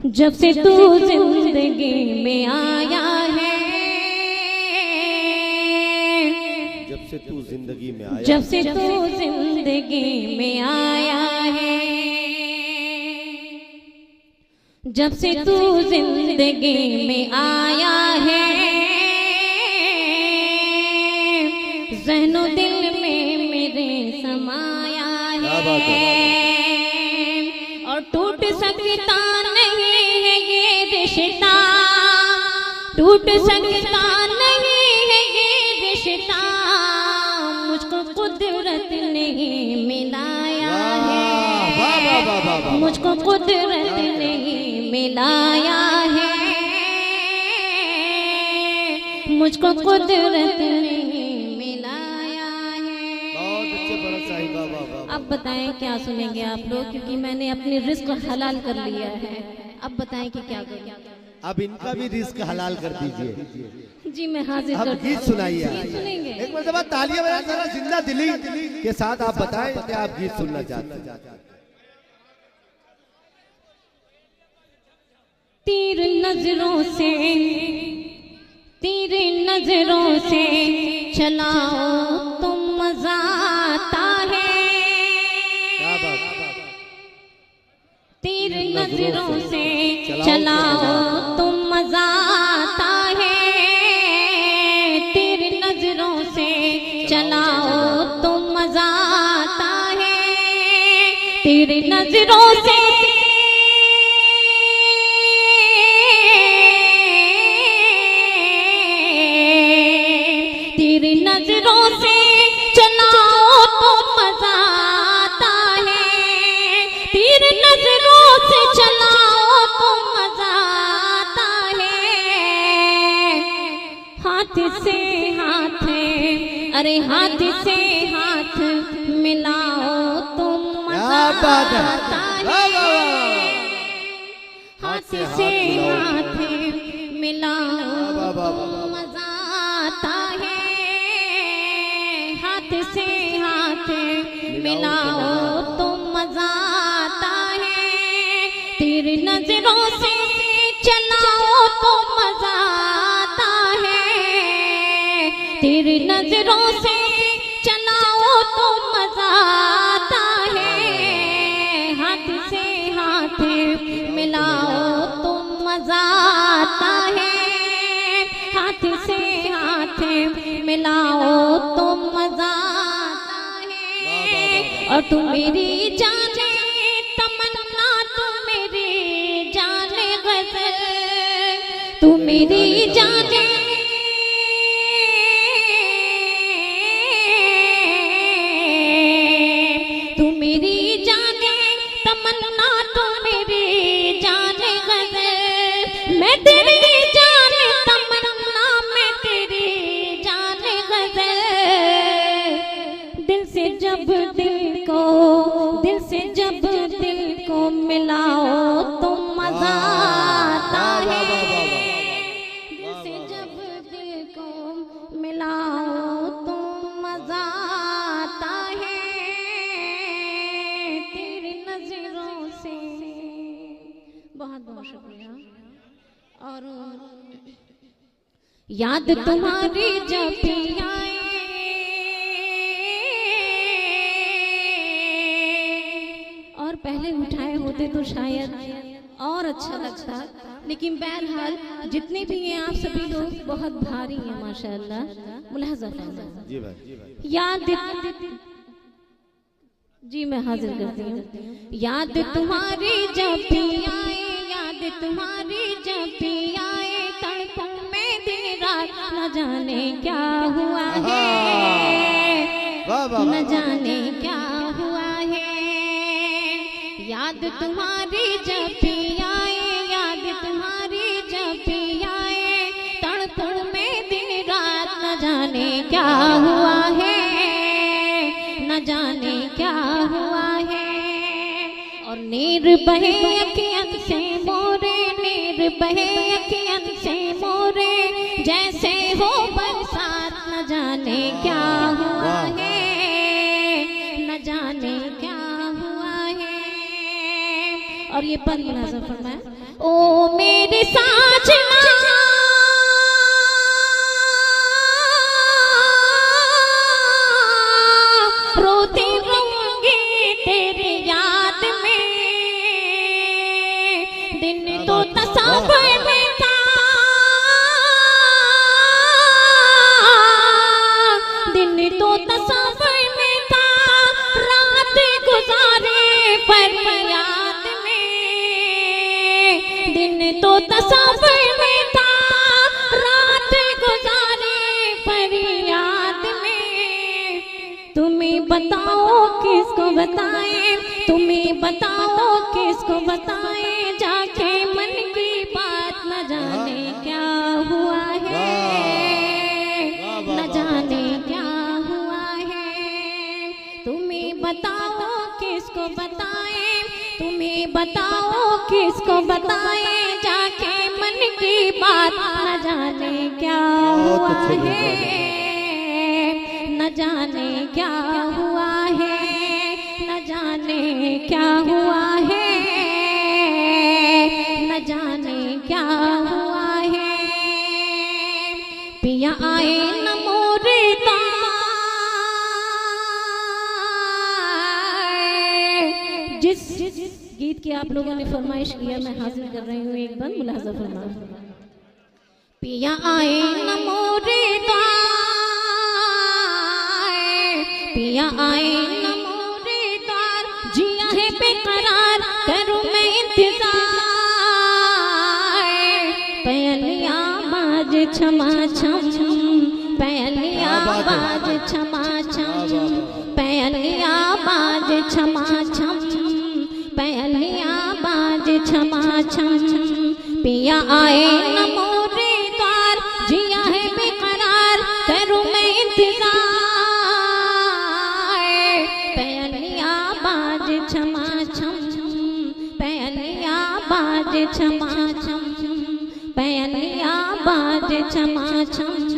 जब से तू जिंदगी में आया है, जब से तू जिंदगी में आया, जब से तू जिंदगी में आया है, जब से तू जिंदगी में आया है, ज़हनो दिल में मेरे समाया है और टूट सकता नहीं है ये रिश्ता, टूट सकता नहीं है ये रिश्ता, मुझको कुदरत ने मिलाया है, मुझको कुदरत ने मिलाया है, मुझको कुदरत ने मिलाया है। बहुत अच्छे बड़ा साहिब। अब बताएं क्या सुनेंगे आप लोग, क्योंकि मैंने अपनी रिस्क हलाल कर लिया है। अब बताएं कि क्या करें। अब इनका भी रिस्क हलाल कर दीजिए। जी मैं हाजिर अब करती गीत हूँ। सुनाइए। गीत सुनेंगे। एक मरतबा तालियां बजाएं जरा जिंदा दिली के साथ। आप बताएं कि आप गीत सुनना चाहते हैं। तीर नजरों से, तीर नजरों से चलाओ तो मजा आता है, क्या बात। तीर नजरों से चलाओ तो मजा आता है, तीर नजरों से चलाओ तो मजा आता है, तीर नजरों से नजरों से चलाओ तो मजा आता है, तीर नजरों से चलाओ तो मजा आता है, हाथ से हाथ, अरे हाथ से हाथ मिलाओ तो मजा आता है, हाथ से हाथ मिलाओ तो मजा आता है, हाथ से हाथ मिलाओ तो मजा आता है, तीर नजरों से चलाओ तो मजा आता है, तीर नजरों से चलाओ तो मजा आता है, हाथ से हाथ मिलाओ तो मजा आता है, हाथ से हाथ मिलाओ तो मजा आता है, और तू मेरी जाने तमन्ना, तू मेरी जाने गज़ल, तू मेरी जाने, तू मेरी जाने तमन्ना, तू मेरी जाने गज़ल, मैं तेरी जाने तमन्ना, मैं तेरी जाने गज़ल, दिल से जब दिल को, दिल से जब दिल को मिलाओ तो मजा आता है, दिल से जब दिल को मिलाओ तो मजा आता है, तेरी नजरों से। बहुत बहुत शुक्रिया। और याद तुम्हारी जब भी आए, और पहले उठाए होते तो शायद और अच्छा लगता, लेकिन बहरहाल जितने भी हैं आप सभी लोग बहुत भारी हैं माशाअल्लाह। मुलाहजा फरमाइए। जी भाई। याद, जी मैं हाजिर करती हूँ। याद तुम्हारी जब भी आए, याद तुम्हारी जब भी आए, तड़पों में दिन रात न जाने क्या हुआ है, न जाने क्या हुआ है, याद तुम्हारी जब भी आए, याद तुम्हारी जब भी आए, तड़पों में दिन रात न जाने क्या हुआ है, न जाने क्या हुआ है, और नीर बहे अखियन से मोरे, नीर बहे अखियन से मोरे, जैसे हो बरसात न जाने क्या हुआ है, न जाने क्या हुआ है, और ये पद मुलाज़ा फरमाया। ओ मेरे साजना रोती रहूंगी तेरी याद में, दिन तो तसव्वुर में था, दिन तो तसव्वुर में था, रात गुजारे फरियाद में, दिन तो तसव्वुर में था, रात गुजारे फरियाद में। तुम्हें बताओ किसको बताएं, तुम्हें बताओ किसको बताएं, जाके मन की बात न जाने क्या हुआ है, न जाने क्या हुआ है। तुम्हें बताओ किसको बताएं, तुम्हें बताओ किसको बताएं, जाके मन की बात न जाने क्या हुआ है, न जाने क्या हुआ है, न जाने क्या हुआ है, न जाने क्या हुआ है। पिया आए न मोरे जिस गीत की आप लोगों ने फरमाइश किया मैं हाजिर कर रही हूँ, एक बंद मुलाज़ा फरमा। पिया आए न मोरे पिया आए न मोरे द्वार, जिया है बेकरार करूँ मैं इंतजार, पहलिया बाज छमा छम, पहलिया बाज छमा छम, पहलिया बाज छमा छम, पहलिया बाज छमा छम। पिया आए न मोरे द्वार, जिया है बेकरार करूँ मैं इंतजार, छमा छम, पहलिया बाज छमा छम, पहलिया बाज छमा छम।